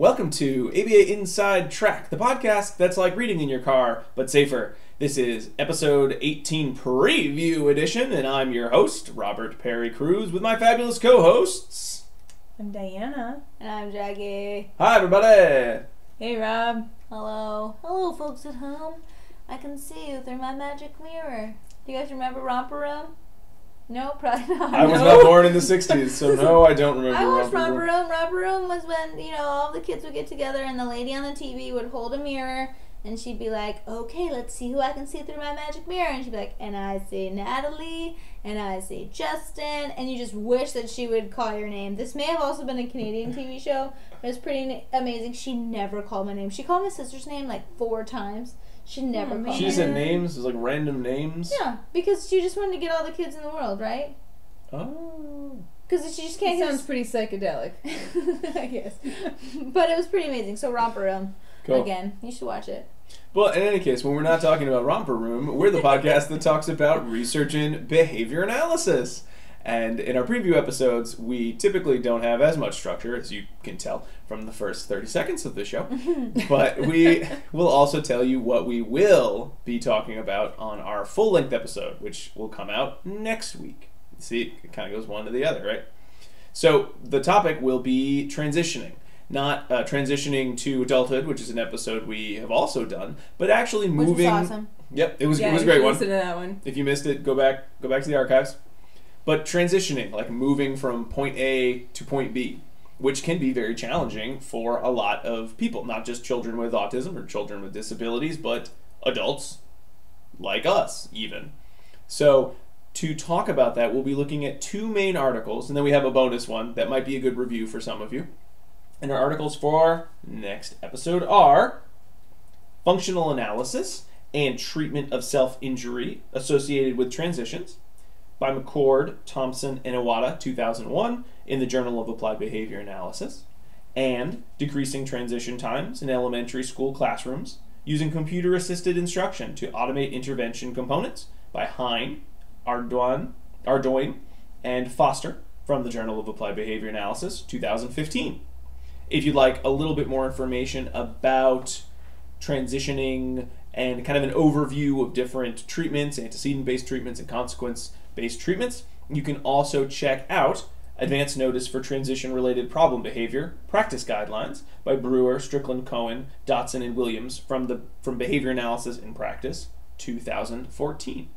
Welcome to ABA Inside Track, the podcast that's like reading in your car, but safer. This is episode 18 preview edition, and I'm your host, Robert Perry Cruz, with my fabulous co-hosts. I'm Diana. And I'm Jackie. Hi, everybody. Hey, Rob. Hello. Hello, folks at home. I can see you through my magic mirror. Do you guys remember Romper Room? No, probably not. I was not born in the 60s, so no, I don't remember I watched Romper Romper Room. Room. Romper Room was when, all the kids would get together and the lady on the TV would hold a mirror and she'd be like, okay, let's see who I can see through my magic mirror. And she'd be like, and I see Natalie, and I see Justin, and you just wish that she would call your name. This may have also been a Canadian TV show, but it's pretty amazing. She never called my name. She called my sister's name like 4 times. She never called She my said name. names? It was like random names? Yeah, because she just wanted to get all the kids in the world, right? Oh. Because she just can't get... Sounds pretty psychedelic. I guess. But it was pretty amazing. So Romper Room. Cool. Again, you should watch it. Well, in any case, when we're not talking about Romper Room, we're the podcast that talks about research in behavior analysis. And in our preview episodes, we typically don't have as much structure, as you can tell from the first 30 seconds of the show. But we will also tell you what we will be talking about on our full-length episode, which will come out next week. See, it kind of goes one to the other, right? So the topic will be transitioning. Not transitioning to adulthood, which is an episode we have also done, but actually moving. Which was awesome. Yep, it was a you great should one. Listen to that one. If you missed it, go back to the archives. But transitioning, like moving from point A to point B, which can be very challenging for a lot of people, not just children with autism or children with disabilities, but adults like us even. So to talk about that, we'll be looking at 2 main articles, and then we have a bonus one that might be a good review for some of you. And our articles for next episode are Functional Analysis and Treatment of Self-Injury Associated with Transitions by McCord, Thomson, and errata, 2001, in the Journal of Applied Behavior Analysis, and Decreasing Transition Times in Elementary School Classrooms Using Computer-Assisted Instruction to Automate Intervention Components by Hine, Ardoin, and Foster from the Journal of Applied Behavior Analysis, 2015. If you'd like a little bit more information about transitioning and kind of an overview of different treatments, antecedent-based treatments and consequence-based treatments, you can also check out Advance Notice for Transition-Related Problem Behavior Practice Guidelines by Brewer, Strickland, Cohen, Dotson, and Williams from Behavior Analysis in Practice, 2014.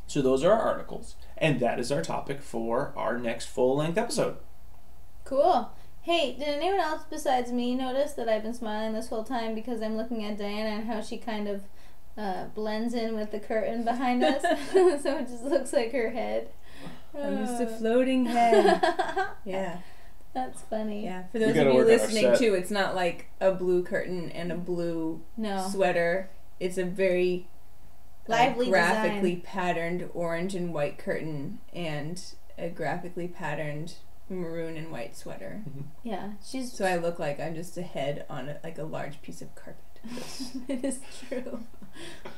So those are our articles, and that is our topic for our next full-length episode. Cool. Hey, did anyone else besides me notice that I've been smiling this whole time because I'm looking at Diana and how she kind of blends in with the curtain behind us? So it just looks like her head. I'm just a floating head. Yeah. That's funny. Yeah. For those of you listening, too, it's not like a blue curtain and a blue sweater. It's a very lively graphically design. Patterned orange and white curtain and a graphically patterned maroon and white sweater. Mm-hmm. Yeah, so I look like I'm just a head on a large piece of carpet. It is true.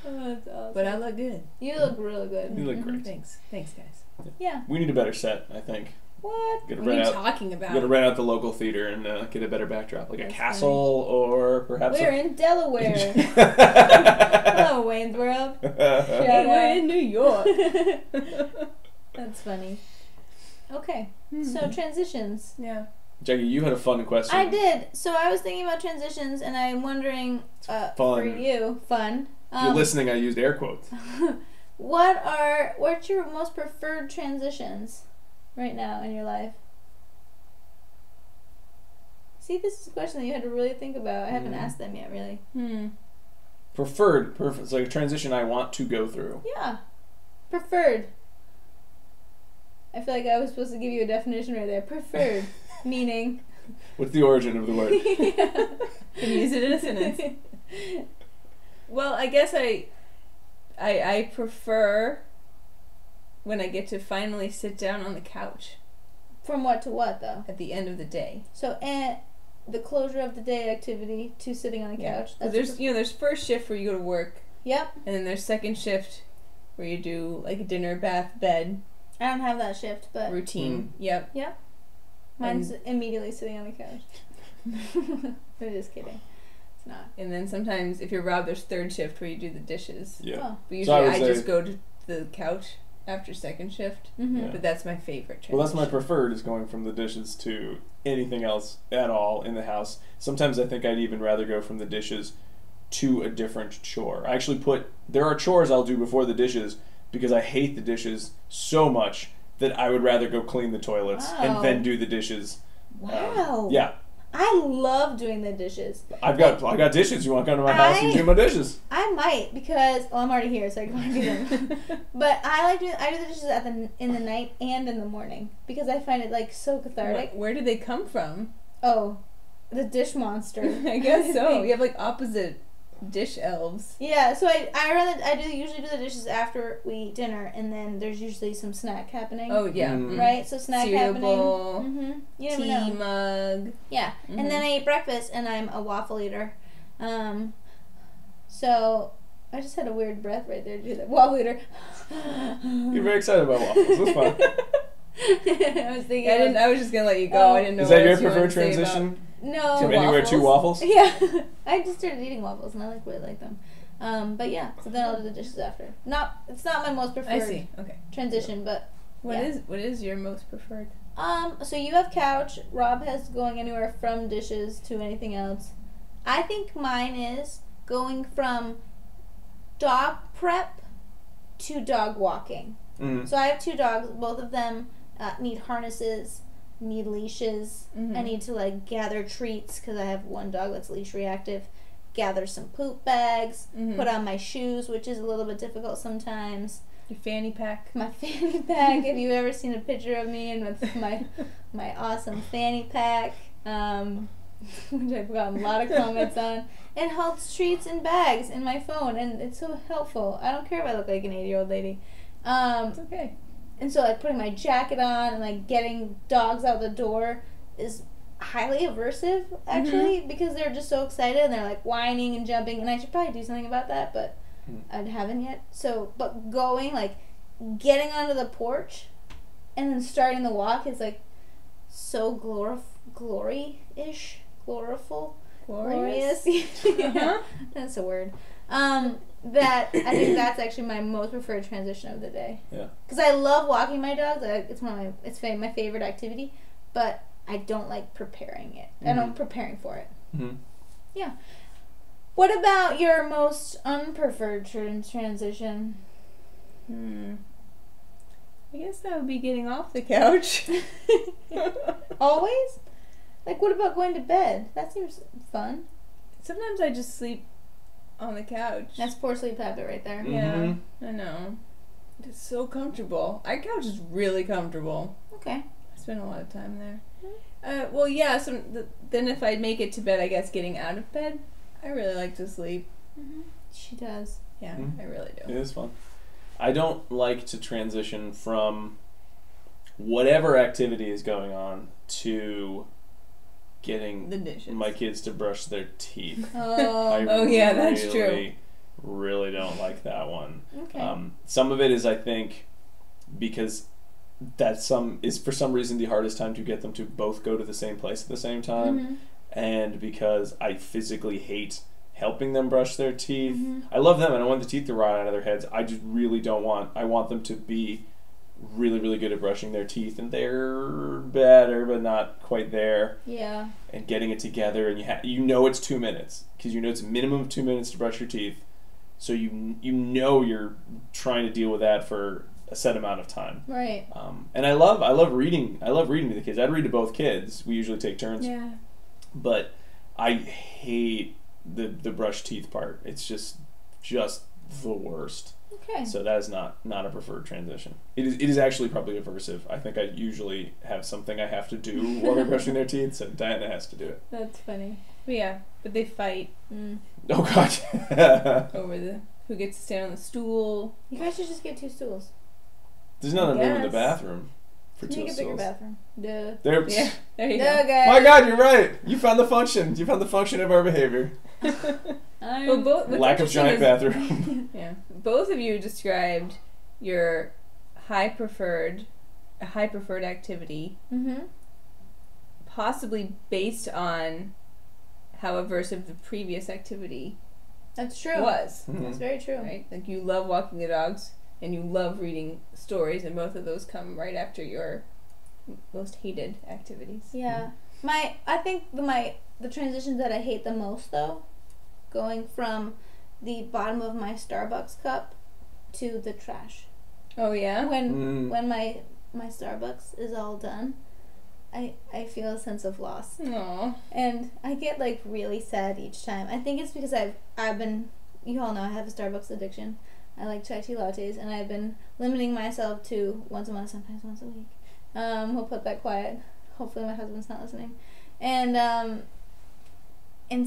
Oh, that's awesome. But I look good. You look real good. You look great. Thanks, guys. Yeah. We need a better set, I think. What? What are you talking about? We gotta rent out the local theater and get a better backdrop, like That's a castle funny. Or perhaps. We're in Delaware. Hello, Wayne's World. Hey, we're in New York. That's funny. Okay, so transitions. Yeah. Jackie, you had a fun question. I did. So I was thinking about transitions, and I'm wondering, for you, fun. If you're listening, I used air quotes. What's your most preferred transitions right now in your life? See, this is a question that you had to really think about. I haven't asked them yet, really. Preferred. It's like a transition I want to go through. Yeah. Preferred. I feel like I was supposed to give you a definition right there. Preferred. Meaning. What's the origin of the word? Yeah. Can use it in a sentence. Well, I guess I prefer when I get to finally sit down on the couch. From what to what, though? At the end of the day. So, the closure of the day activity to sitting on the couch. That's there's first shift where you go to work. Yep. And then there's second shift where you do like a dinner, bath, bed. I don't have that shift, but routine. Yep. Mine's immediately sitting on the couch. I'm just kidding. It's not. And then sometimes, if you're Rob, there's third shift where you do the dishes. Yeah. Oh. But So usually I would I say- just go to the couch after second shift. Mm-hmm. Yeah. But that's my favorite transition. Well, that's my preferred, is going from the dishes to anything else at all in the house. Sometimes I think I'd even rather go from the dishes to a different chore. I actually there are chores I'll do before the dishes because I hate the dishes so much that I would rather go clean the toilets Wow. and then do the dishes. Wow. Yeah. I love doing the dishes. I got dishes. You want to come to my house and do my dishes? I might because I'm already here, so I can do them. But I do the dishes in the night and in the morning because I find it like so cathartic. Where do they come from? Oh, the dish monster. I guess so. You have like opposite dish elves. Yeah, so I usually do the dishes after we eat dinner, and then there's usually some snack happening. Oh yeah. Right, so snack Cereal happening. bowl, You never tea know. mug. Yeah, and then I eat breakfast, and I'm a waffle eater. So I just had a weird breath right there to do that. Waffle eater. You're very excited about waffles. That's fine. I was thinking. I was just gonna let you go. I didn't know. Is that what your else you wanted preferred to say about- transition? No. From anywhere to waffles? Yeah, I just started eating waffles, and I really like them. But yeah, so then I'll do the dishes after. It's not my most preferred I see. Okay. transition, but What yeah. is your most preferred? So you have couch. Rob has going anywhere from dishes to anything else. I think mine is going from dog prep to dog walking. Mm. So I have 2 dogs. Both of them need harnesses, need leashes. Mhm. I need to like gather treats because I have one dog that's leash reactive. Gather some poop bags. Mhm. Put on my shoes, which is a little bit difficult sometimes. Your fanny pack. My fanny pack. Have you ever seen a picture of me and with my awesome fanny pack? Which I've gotten a lot of comments on. It holds treats and bags in my phone, and it's so helpful. I don't care if I look like an 80-year-old lady. It's okay. And so, like, putting my jacket on and, like, getting dogs out the door is highly aversive, actually, because they're just so excited and they're, like, whining and jumping. And I should probably do something about that, but I haven't yet. So, but going, like, getting onto the porch and then starting the walk is, like, so glory-ish. Glorious. Glorious. Yeah, that's a word. That I think that's actually my most preferred transition of the day. Yeah. Because I love walking my dogs. It's my favorite activity, but I don't like preparing it. I don't preparing for it. Mm-hmm. Yeah. What about your most unpreferred transition? I guess that would be getting off the couch. Always? Like, what about going to bed? That seems fun. Sometimes I just sleep on the couch. That's poor sleep habit right there. Yeah, I know. It's so comfortable. Our couch is really comfortable. Okay. I spend a lot of time there. Well, yeah. Then if I make it to bed, I guess getting out of bed, I really like to sleep. She does. Yeah, I really do. It is fun. I don't like to transition from whatever activity is going on to getting The dishes. my kids to brush their teeth. Oh, yeah, that's true. Really don't like that one. okay. Some of it is, I think, because for some reason the hardest time to get them to both go to the same place at the same time, and because I physically hate helping them brush their teeth. I love them and I want the teeth to rot out of their heads. I just really don't want. I want them to be really, really good at brushing their teeth, and they're better, but not quite there. Yeah. And getting it together, and you know it's 2 minutes because you know it's a minimum of 2 minutes to brush your teeth, so you know you're trying to deal with that for a set amount of time. Right. And I love reading. I love reading to the kids. I'd read to both kids. We usually take turns. Yeah. But I hate the brush teeth part. It's just the worst. Okay. So that is not a preferred transition. It is actually probably aversive. I think I usually have something I have to do while they're brushing their teeth, so Diana has to do it. That's funny. But yeah, but they fight Oh God. over who gets to stand on the stool. You guys should just get 2 stools. There's not enough room in the Yes. bathroom for Make 2 a bigger stools. bathroom. Duh. There. Yeah, there you Duh, go. guys. My God, you're right. You found the function. You found the function of our behavior. Well, what's Lack of interesting giant is- bathroom. Yeah, both of you described your high preferred activity, Mm-hmm. possibly based on how aversive the previous activity That's true. was. Mhm. That's very true. Right? Like you love walking the dogs and you love reading stories, and both of those come right after your most hated activities. Yeah. I think the transitions that I hate the most though, going from the bottom of my Starbucks cup to the trash. Oh yeah? When my Starbucks is all done, I feel a sense of loss. Aww. And I get like really sad each time. I think it's because I've been, you all know I have a Starbucks addiction. I like chai tea lattes, and I've been limiting myself to once a month, sometimes once a week. We'll put that quiet. Hopefully my husband's not listening. And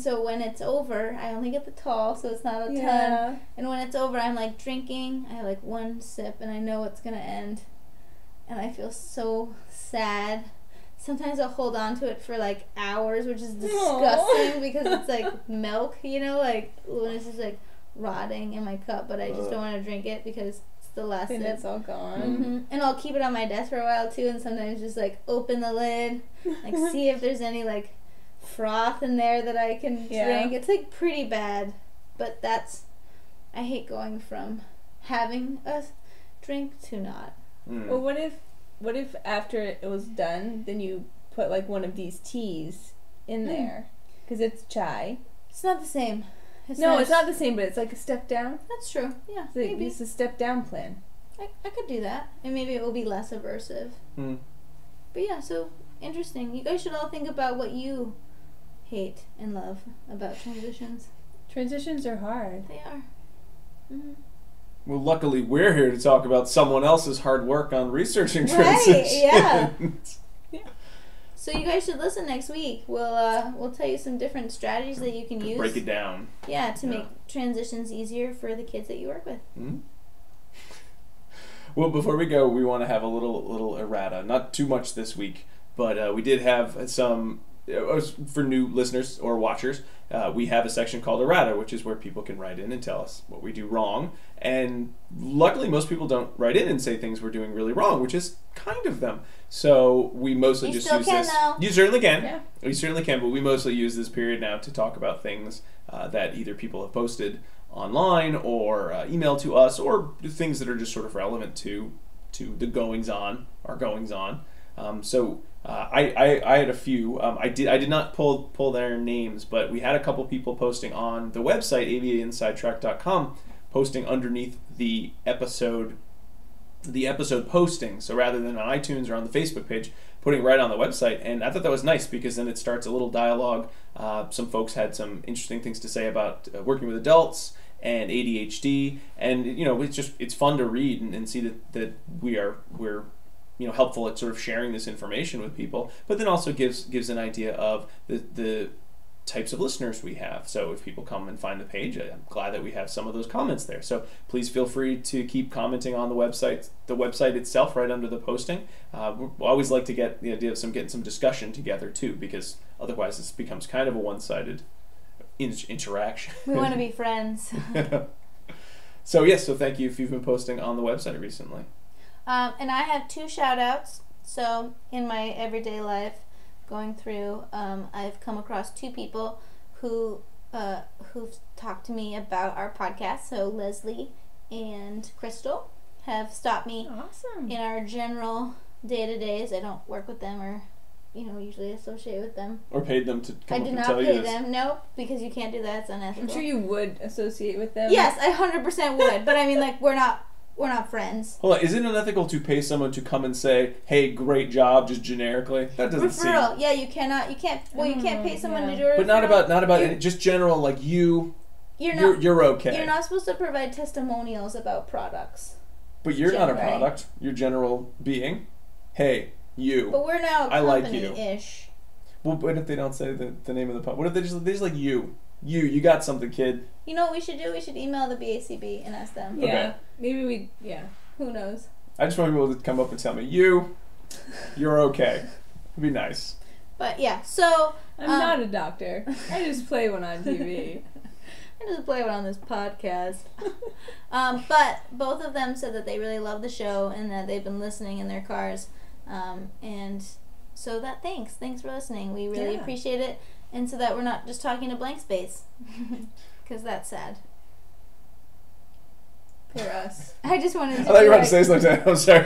so when it's over, I only get the tall, so it's not a ton. And when it's over, I'm like drinking. I have like one sip, and I know it's gonna end, and I feel so sad. Sometimes I'll hold on to it for like hours, which is disgusting because it's like milk, like when it's just like rotting in my cup, but I just don't want to drink it because it's the last Then sip. it's all gone. Mm-hmm. And I'll keep it on my desk for a while too, and sometimes just like open the lid, like see if there's any like froth in there that I can drink. It's like pretty bad, but I hate going from having a drink to not. Well, what if after it was done, then you put like one of these teas in there? Because it's chai. It's not the same. It's not the same, but it's like a step down. That's true. Yeah, So maybe. it's a step down plan. I could do that, and maybe it will be less aversive. But yeah, so interesting. You guys should all think about what you hate and love about transitions. Transitions are hard. They are. Mm-hmm. Well, luckily we're here to talk about someone else's hard work on researching Right, transitions. yeah. So you guys should listen next week. We'll tell you some different strategies that you can use. Break it down. Yeah, to make transitions easier for the kids that you work with. Mm-hmm. Well, before we go, we want to have a little errata. Not too much this week, but we did have some. For new listeners or watchers, we have a section called errata, which is where people can write in and tell us what we do wrong. And luckily, most people don't write in and say things we're doing really wrong, which is kind of them. So we mostly just use this. Though. You certainly can. Yeah. You certainly can, but we mostly use this period now to talk about things that either people have posted online or emailed to us, or things that are just sort of relevant to the goings on, our goings on. I had a few. I did not pull their names, but we had a couple people posting on the website avainsidetrack.com, posting underneath the episode posting. So rather than on iTunes or on the Facebook page, putting it right on the website. And I thought that was nice because then it starts a little dialogue. Some folks had some interesting things to say about working with adults and ADHD, and it's fun to read and see that we're helpful at sort of sharing this information with people, but then also gives an idea of the types of listeners we have. So if people come and find the page, I'm glad that we have some of those comments there. So please feel free to keep commenting on the website itself right under the posting. We always like to get the idea of getting some discussion together too, because otherwise this becomes kind of a one-sided interaction. We want to be friends. So thank you if you've been posting on the website recently. And I have 2 shout-outs. So in my everyday life, going through, I've come across 2 people who've talked to me about our podcast. So Leslie and Crystal have stopped me in our general day-to-days. I don't work with them or usually associate with them. Or paid them to come up and tell you this. I did not pay them, nope, because you can't do that. It's unethical. I'm sure you would associate with them. Yes, I 100% would. But I mean, like, we're not friends. Hold on, is it unethical to pay someone to come and say, "Hey, great job," just generically? That doesn't referral. seem. Yeah, you can't pay someone to do a referral. But not about just general, like you're okay. You're not supposed to provide testimonials about products. But you're not a Right. product. You're general being. Hey, you. But we're now a I like company-ish. Well, what if they don't say the name of the pub? What if they just like you? You got something, kid. You know what we should do? We should email the BACB and ask them. Yeah. Okay. Maybe Who knows? I just want people to come up and tell me, you're okay. It'd be nice. But yeah, so... I'm not a doctor. I just play one on TV. I just play one on this podcast. But both of them said that they really love the show and that they've been listening in their cars. And So thanks for listening. We really Yeah. appreciate it, and so that we're not just talking to blank space, because that's sad. For us. I just wanted to. I thought you were be about to say something. I'm sorry.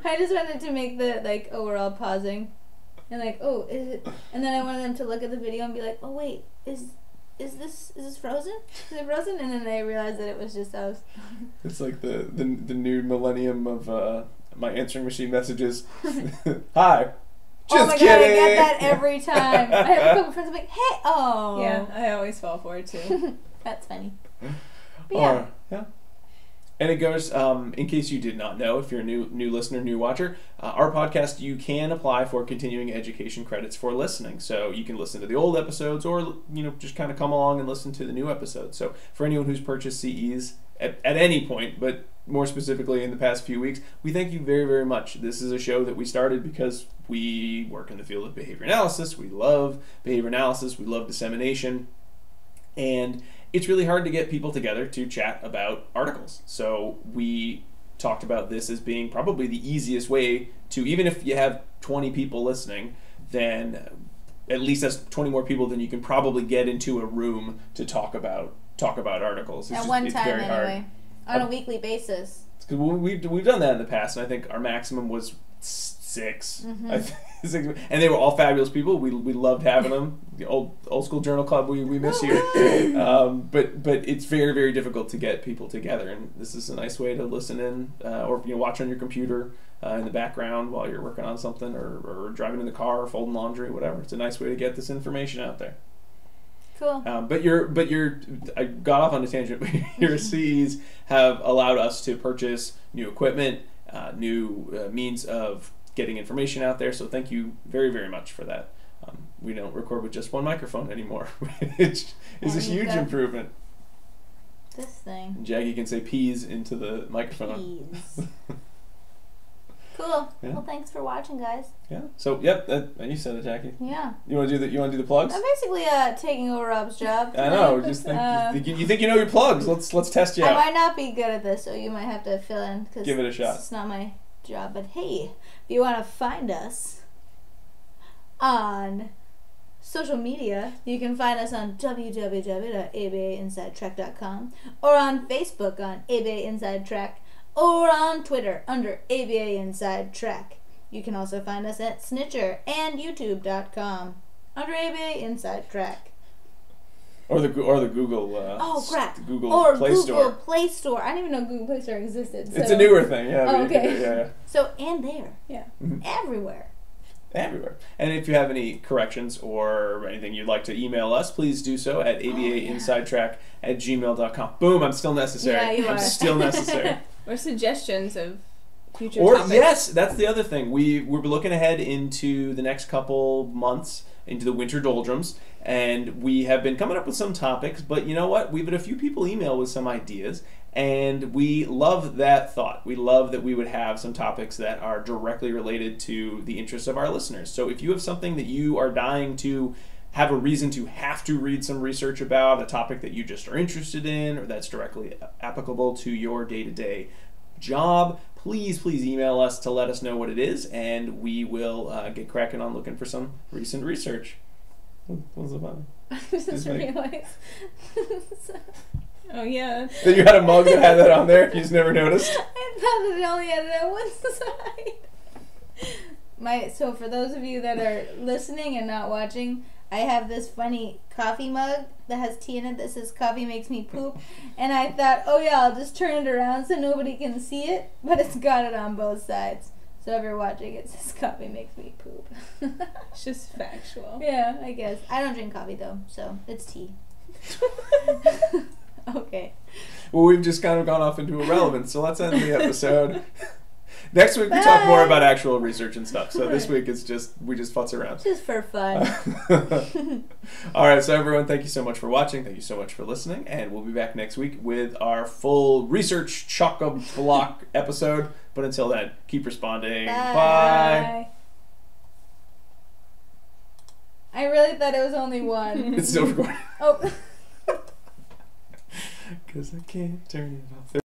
I just wanted to make the like, oh, we're all pausing, and like, oh, is it? And then I wanted them to look at the video and be like, oh wait, is this Frozen? Is it Frozen? And then they realized that it was just us. It's like the new millennium of my answering machine messages. Hi. Just Oh my kidding. god, I get that every time. I have a couple friends I'm like, hey, oh. Yeah, I always fall for it too. That's funny. But Yeah. And it goes, in case you did not know, if you're a new listener, new watcher, our podcast, you can apply for continuing education credits for listening. So you can listen to the old episodes or, just kind of come along and listen to the new episodes. So for anyone who's purchased CEs at any point, but more specifically in the past few weeks, we thank you very, very much. This is a show that we started because we work in the field of behavior analysis. We love behavior analysis. We love dissemination. And it's really hard to get people together to chat about articles. So we talked about this as being probably the easiest way to, even if you have 20 people listening, then at least that's 20 more people than you can probably get into a room to talk about articles. At one time, anyway. On a weekly basis. Because we've done that in the past, and I think our maximum was 6. Mm-hmm. I think 6. And they were all fabulous people. We loved having them. The old school journal club, we miss you. But it's very, very difficult to get people together, and this is a nice way to listen in or watch on your computer in the background while you're working on something or driving in the car or folding laundry, whatever. It's a nice way to get this information out there. Cool. But I got off on a tangent. But your CEs have allowed us to purchase new equipment, new means of getting information out there. So thank you very, very much for that. We don't record with just one microphone anymore, which is a huge improvement. This thing. And Jackie can say peas into the microphone. Peas. Cool. Yeah. Well, thanks for watching, guys. Yeah. So yep, you said it, Jackie. Yeah. You want to do the plugs? I'm basically taking over Rob's job. I know. Just you think you know your plugs? Let's test you out. I might not be good at this, so you might have to fill in. Cause Give it a shot. It's not my job, but hey, if you want to find us on social media, you can find us on www.abainsidetrack.com or on Facebook on ABA Inside Track or on Twitter under ABA Inside Track. You can also find us at Snitcher and YouTube.com under ABA Inside Track. Or the Google. Google or Play Google Store. Play Store. I didn't even know Google Play Store existed. So. It's a newer thing, yeah. Oh, okay. Yeah. So and there, Yeah. everywhere. Everywhere. And if you have any corrections or anything you'd like to email us, please do so at abainsidetrack@gmail.com. Boom, I'm still necessary. Yeah, you I'm are. still necessary. Or suggestions of future Or topics. yes, that's the other thing. We're looking ahead into the next couple months, into the winter doldrums, and we have been coming up with some topics, but you know what? We've had a few people email with some ideas, and we love that thought. We love that we would have some topics that are directly related to the interests of our listeners. So if you have something that you are dying to have a reason to have to read some research about, a topic that you just are interested in, or that's directly applicable to your day-to-day job, please email us to let us know what it is, and we will get cracking on looking for some recent research. What was the button? I just realized. Oh yeah. That you had a mug that had that on there? You just never noticed? I thought that it only had it on one side. So for those of you that are listening and not watching, I have this funny coffee mug that has tea in it that says "Coffee makes me poop," and I thought, oh yeah, I'll just turn it around so nobody can see it, but it's got it on both sides. So if you're watching, it says "Coffee makes me poop." It's just factual. Yeah, I guess. I don't drink coffee though, so it's tea. Okay. Well, we've just kind of gone off into irrelevance, so let's end the episode. Next week we talk more about actual research and stuff. So this week it's we just futz around. Just for fun. All right, so everyone, thank you so much for watching. Thank you so much for listening, and we'll be back next week with our full research chock-a-block episode. But until then, keep responding. Bye. I really thought it was only one. It's still recording. Oh. Because I can't turn it off.